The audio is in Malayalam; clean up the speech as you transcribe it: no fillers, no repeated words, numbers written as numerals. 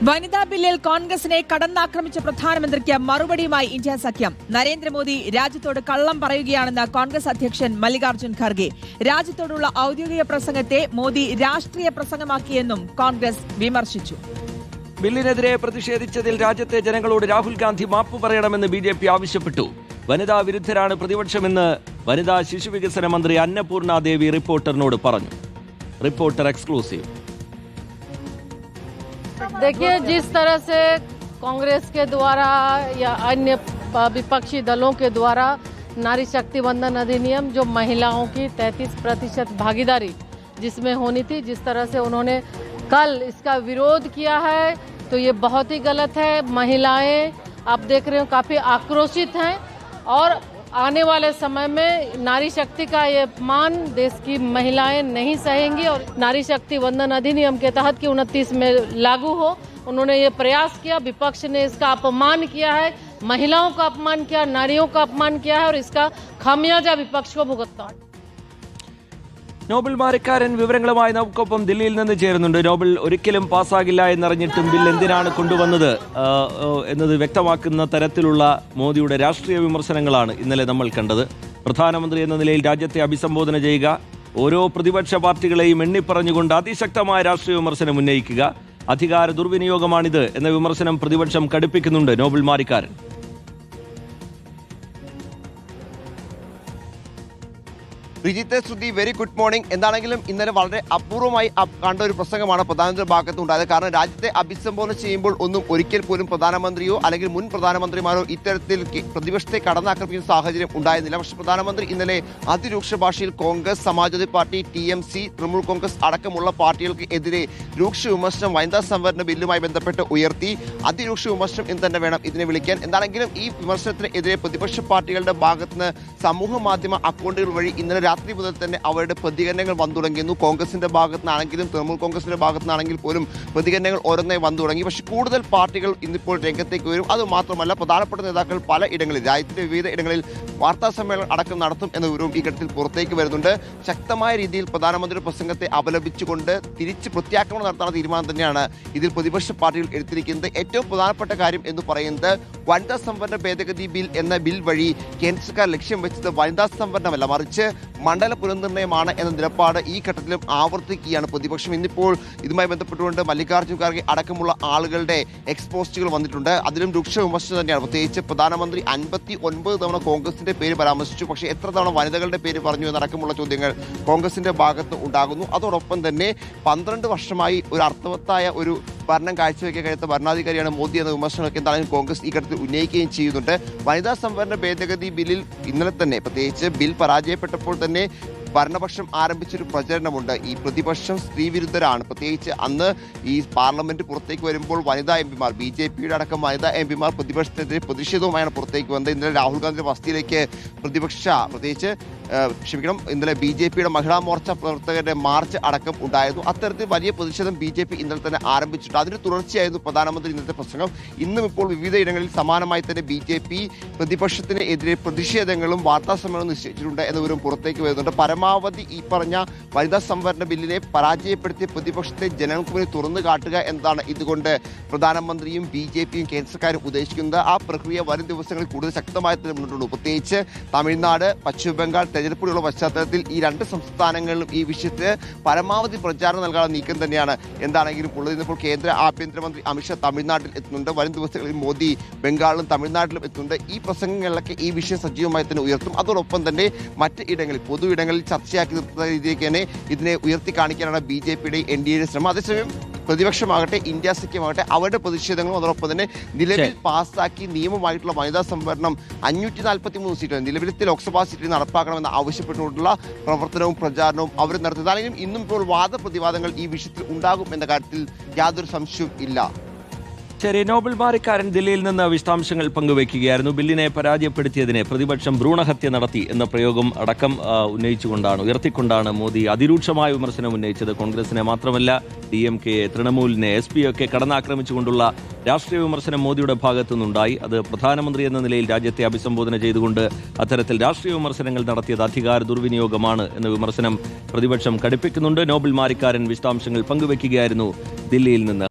വനിതാ ബില്ലിൽ കോൺഗ്രസിനെ കടന്നാക്രമിച്ച പ്രധാനമന്ത്രിക്ക് മറുപടിയുമായി ഇന്ത്യ സഖ്യം. നരേന്ദ്രമോദി രാജ്യത്തോട് കള്ളം പറയുകയാണെന്ന് കോൺഗ്രസ് അധ്യക്ഷൻ മല്ലികാർജ്ജുൻ ഖാർഗെ. രാജ്യത്തോടുള്ള ഔദ്യോഗിക പ്രസംഗത്തെ മോദി രാഷ്ട്രീയ പ്രസംഗമാക്കിയെന്നും കോൺഗ്രസ് വിമർശിച്ചു. ബില്ലിനെതിരെ പ്രതിഷേധിച്ചതിൽ രാജ്യത്തെ ജനങ്ങളോട് രാഹുൽ ഗാന്ധി മാപ്പ് പറയണമെന്ന് BJP ആവശ്യപ്പെട്ടു. വനിതാ വിരുദ്ധരാണ് പ്രതിപക്ഷമെന്ന് വനിതാ ശിശുവികസന മന്ത്രി അന്നപൂർണ ദേവി റിപ്പോർട്ടറിനോട് പറഞ്ഞു. Reporter exclusive. देखिए, जिस तरह से कांग्रेस के द्वारा या अन्य विपक्षी दलों के द्वारा नारी शक्ति वंदन अधिनियम जो महिलाओं की 33% भागीदारी जिसमें होनी थी, जिस तरह से उन्होंने कल इसका विरोध किया है, तो ये बहुत ही गलत है. महिलाएं आप देख रहे हो काफ़ी आक्रोशित हैं और आने वाले समय में नारी शक्ति का ये अपमान देश की महिलाएं नहीं सहेंगी और नारी शक्ति वंदन अधिनियम के तहत कि 29 में लागू हो, उन्होंने ये प्रयास किया. विपक्ष ने इसका अपमान किया है, महिलाओं का अपमान किया, नारियों का अपमान किया है और इसका खामियाजा विपक्ष को भुगतना है. നോബൽ മാരിക്കാരൻ വിവരങ്ങളുമായി നമുക്കൊപ്പം ദില്ലിയിൽ നിന്ന് ചേരുന്നുണ്ട്. നോബൽ, ഒരിക്കലും പാസ്സാകില്ല എന്നറിഞ്ഞിട്ടും ബിൽ എന്തിനാണ് കൊണ്ടുവന്നത് എന്നത് വ്യക്തമാക്കുന്ന തരത്തിലുള്ള മോദിയുടെ രാഷ്ട്രീയ വിമർശനങ്ങളാണ് ഇന്നലെ നമ്മൾ കണ്ടത്. പ്രധാനമന്ത്രി എന്ന നിലയിൽ രാജ്യത്തെ അഭിസംബോധന ചെയ്യുക, ഓരോ പ്രതിപക്ഷ പാർട്ടികളെയും എണ്ണിപ്പറഞ്ഞുകൊണ്ട് അതിശക്തമായ രാഷ്ട്രീയ വിമർശനം ഉന്നയിക്കുക, അധികാര ദുർവിനിയോഗമാണിത് എന്ന വിമർശനം പ്രതിപക്ഷം കടുപ്പിക്കുന്നുണ്ട് നോബൽ മാരിക്കാരൻ. റിജിത്തെ, ശ്രുതി, വെരി ഗുഡ് മോർണിംഗ്. എന്താണെങ്കിലും ഇന്നലെ വളരെ അപൂർവമായി കണ്ട ഒരു പ്രസംഗമാണ് പ്രധാനമന്ത്രി ഭാഗത്തുണ്ടായത്. കാരണം രാജ്യത്തെ അഭിസംബോധന ചെയ്യുമ്പോൾ ഒരിക്കൽ പോലും പ്രധാനമന്ത്രിയോ അല്ലെങ്കിൽ മുൻ പ്രധാനമന്ത്രിമാരോ ഇത്തരത്തിൽ പ്രതിപക്ഷത്തെ കടന്നാക്രമിക്കുന്ന സാഹചര്യം ഉണ്ടായിരുന്നില്ല. പക്ഷേ പ്രധാനമന്ത്രി ഇന്നലെ അതിരൂക്ഷ ഭാഷയിൽ കോൺഗ്രസ്, സമാജ്വാദി പാർട്ടി, TMC, തൃണമൂൽ കോൺഗ്രസ് അടക്കമുള്ള പാർട്ടികൾക്ക് എതിരെ രൂക്ഷ വിമർശനം വനിതാ സംവരണ ബില്ലുമായി ബന്ധപ്പെട്ട് ഉയർത്തി. അതിരൂക്ഷ വിമർശനം എന്ന് തന്നെ വേണം ഇതിനെ വിളിക്കാൻ. എന്താണെങ്കിലും ഈ വിമർശനത്തിന് എതിരെ പ്രതിപക്ഷ പാർട്ടികളുടെ ഭാഗത്തുനിന്ന് സമൂഹ മാധ്യമ അക്കൗണ്ടുകൾ വഴി ഇന്നലെ രാത്രി മുതൽ തന്നെ അവരുടെ പ്രതികരണങ്ങൾ വന്നു തുടങ്ങിയിരുന്നു. കോൺഗ്രസിന്റെ ഭാഗത്തുനിന്നാണെങ്കിലും തൃണമൂൽ കോൺഗ്രസിന്റെ ഭാഗത്തുനിന്നാണെങ്കിൽ പോലും പ്രതികരണങ്ങൾ ഓരോന്നായി വന്നു തുടങ്ങി. പക്ഷേ കൂടുതൽ പാർട്ടികൾ ഇന്നിപ്പോൾ രംഗത്തേക്ക് വരും. അതുമാത്രമല്ല, പ്രധാനപ്പെട്ട നേതാക്കൾ പല ഇടങ്ങളിൽ, രാജ്യത്തിന്റെ വിവിധ ഇടങ്ങളിൽ വാർത്താ സമ്മേളനം അടക്കം നടത്തും എന്ന വിവരവും ഈ ഘട്ടത്തിൽ പുറത്തേക്ക് വരുന്നുണ്ട്. ശക്തമായ രീതിയിൽ പ്രധാനമന്ത്രിയുടെ പ്രസംഗത്തെ അപലപിച്ചുകൊണ്ട് തിരിച്ച് പ്രത്യാക്രമണം നടത്താനുള്ള തീരുമാനം തന്നെയാണ് ഇതിൽ പ്രതിപക്ഷ പാർട്ടികൾ എടുത്തിരിക്കുന്നത്. ഏറ്റവും പ്രധാനപ്പെട്ട കാര്യം എന്ന് പറയുന്നത് വനിതാ സംവരണ ഭേദഗതി ബിൽ എന്ന ബിൽ വഴി കേന്ദ്ര സർക്കാർ ലക്ഷ്യം വെച്ചത് വനിതാ സംവരണമല്ല, മറിച്ച് മണ്ഡല പുനർനിർണ്ണയമാണ് എന്ന നിലപാട് ഈ ഘട്ടത്തിലും ആവർത്തിക്കുകയാണ് പ്രതിപക്ഷം. ഇന്നിപ്പോൾ ഇതുമായി ബന്ധപ്പെട്ടുകൊണ്ട് മല്ലികാർജ്ജുൻ ഖാർഗെ അടക്കമുള്ള ആളുകളുടെ എക്സ്പോസ്റ്റുകൾ വന്നിട്ടുണ്ട്. അതിലും രൂക്ഷ വിമർശനം തന്നെയാണ്. പ്രത്യേകിച്ച് പ്രധാനമന്ത്രി 59 തവണ കോൺഗ്രസിന്റെ പേര് പരാമർശിച്ചു. പക്ഷേ എത്ര തവണ വനിതകളുടെ പേര് പറഞ്ഞു എന്നടക്കമുള്ള ചോദ്യങ്ങൾ കോൺഗ്രസിന്റെ ഭാഗത്ത് ഉണ്ടാകുന്നു. അതോടൊപ്പം തന്നെ 12 വർഷമായി ഒരു അർത്ഥവത്തായ ഒരു ഭരണം കാഴ്ചവെക്കാൻ കഴിയാത്ത ഭരണാധികാരിയാണ് മോദി എന്ന വിമർശനമൊക്കെ എന്താണെങ്കിലും കോൺഗ്രസ് ഈ ഘട്ടത്തിൽ ഉന്നയിക്കുകയും ചെയ്യുന്നുണ്ട്. വനിതാ സംവരണ ഭേദഗതി ബില്ലിൽ ഇന്നലെ തന്നെ, പ്രത്യേകിച്ച് ബിൽ പരാജയപ്പെട്ടപ്പോൾ തന്നെ ഭരണപക്ഷം ആരംഭിച്ചൊരു പ്രചരണമുണ്ട്. ഈ പ്രതിപക്ഷം സ്ത്രീവിരുദ്ധരാണ്. പ്രത്യേകിച്ച് അന്ന് ഈ പാർലമെന്റ് പുറത്തേക്ക് വരുമ്പോൾ വനിതാ MP മാർ, BJPയുടെ അടക്കം വനിതാ MP മാർ പ്രതിപക്ഷത്തിനെതിരെ പ്രതിഷേധവുമായാണ് പുറത്തേക്ക് വന്നത്. ഇന്നലെ രാഹുൽ ഗാന്ധിയുടെ വസതിയിലേക്ക് ഇന്നലെ BJPയുടെ മഹിളാ മോർച്ച പ്രവർത്തകരുടെ മാർച്ച് അടക്കം ഉണ്ടായിരുന്നു. അത്തരത്തിൽ വലിയ പ്രതിഷേധം BJP ഇന്നലെ തന്നെ ആരംഭിച്ചിട്ടുണ്ട്. അതിന് തുടർച്ചയായിരുന്നു പ്രധാനമന്ത്രി ഇന്നത്തെ പ്രസംഗം. ഇന്നും ഇപ്പോൾ വിവിധ ഇടങ്ങളിൽ സമാനമായി തന്നെ BJP പ്രതിപക്ഷത്തിന് എതിരെ പ്രതിഷേധങ്ങളും വാർത്താ സമ്മേളനം നിശ്ചയിച്ചിട്ടുണ്ട് എന്ന വിവരം പുറത്തേക്ക് വരുന്നുണ്ട്. പരമാവധി ഈ പറഞ്ഞ വനിതാ സംവരണ ബില്ലിനെ പരാജയപ്പെടുത്തിയ പ്രതിപക്ഷത്തെ ജനങ്ങൾക്ക് മുന്നിൽ തുറന്നു കാട്ടുക എന്നതാണ് ഇതുകൊണ്ട് പ്രധാനമന്ത്രിയും BJPയും കേന്ദ്ര സർക്കാരും ഉദ്ദേശിക്കുന്നത്. ആ പ്രക്രിയ വരും ദിവസങ്ങളിൽ കൂടുതൽ ശക്തമായി തന്നെ മുന്നോട്ടുള്ളൂ. പ്രത്യേകിച്ച് തമിഴ്നാട്, പശ്ചിമ ബംഗാൾ തെരഞ്ഞെടുപ്പുകളുടെ പശ്ചാത്തലത്തിൽ ഈ രണ്ട് സംസ്ഥാനങ്ങളിലും ഈ വിഷയത്തിന് പരമാവധി പ്രചാരണം നൽകാനുള്ള നീക്കം തന്നെയാണ് എന്താണെങ്കിലും ഉള്ളത്. ഇന്നിപ്പോൾ കേന്ദ്ര ആഭ്യന്തരമന്ത്രി അമിത്ഷാ തമിഴ്നാട്ടിൽ എത്തുന്നുണ്ട്. വരും ദിവസങ്ങളിൽ മോദി ബംഗാളിലും തമിഴ്നാട്ടിലും എത്തുന്നുണ്ട്. ഈ പ്രസംഗങ്ങളിലൊക്കെ ഈ വിഷയം സജീവമായി തന്നെ ഉയർത്തും. അതോടൊപ്പം തന്നെ മറ്റ് ഇടങ്ങളിൽ, പൊതു ഇടങ്ങളിൽ ചർച്ചയാക്കി നിർത്തുന്ന രീതിയിലേക്ക് തന്നെ ഇതിനെ ഉയർത്തി കാണിക്കാനാണ് BJPയുടെ NDAയുടെ ശ്രമം. അതേസമയം പ്രതിപക്ഷമാകട്ടെ, ഇന്ത്യ സഖ്യമാകട്ടെ, അവരുടെ പ്രതിഷേധങ്ങളും അതോടൊപ്പം തന്നെ നിലവിൽ പാസ്സാക്കി നിയമമായിട്ടുള്ള വനിതാ സംവരണം 543 സീറ്റ് നിലവിലത്തെ ലോക്സഭാ സീറ്റിൽ നടപ്പാക്കണമെന്ന് ആവശ്യപ്പെട്ടുകൊണ്ടുള്ള പ്രവർത്തനവും പ്രചാരണവും അവർ നടത്തുന്നത്. അല്ലെങ്കിൽ ഇന്നും ഇപ്പോൾ വാദപ്രതിവാദങ്ങൾ ഈ വിഷയത്തിൽ ഉണ്ടാകും എന്ന കാര്യത്തിൽ യാതൊരു സംശയവും ഇല്ല. ശരി, നോബൽ മാരിക്കാരൻ ദില്ലിയിൽ നിന്ന് വിശദാംശങ്ങൾ പങ്കുവയ്ക്കുകയായിരുന്നു. ബില്ലിനെ പരാജയപ്പെടുത്തിയതിനെ പ്രതിപക്ഷം ഭ്രൂണഹത്യ നടത്തി എന്ന പ്രയോഗം അടക്കം ഉയർത്തിക്കൊണ്ടാണ് മോദി അതിരൂക്ഷമായ വിമർശനം ഉന്നയിച്ചത്. കോൺഗ്രസിനെ മാത്രമല്ല, DMK, തൃണമൂലിനെ, SP ഒക്കെ കടന്നാക്രമിച്ചുകൊണ്ടുള്ള രാഷ്ട്രീയ വിമർശനം മോദിയുടെ ഭാഗത്തുനിന്നുണ്ടായി. അത് പ്രധാനമന്ത്രി എന്ന നിലയിൽ രാജ്യത്തെ അഭിസംബോധന ചെയ്തുകൊണ്ട് അത്തരത്തിൽ രാഷ്ട്രീയ വിമർശനങ്ങൾ നടത്തിയത് അധികാര ദുർവിനിയോഗമാണ് എന്ന വിമർശനം പ്രതിപക്ഷം കടുപ്പിക്കുന്നുണ്ട്. നോബൽ മാരിക്കാരൻ വിശദാംശങ്ങൾ പങ്കുവയ്ക്കുകയായിരുന്നു ദില്ലിയിൽ നിന്ന്.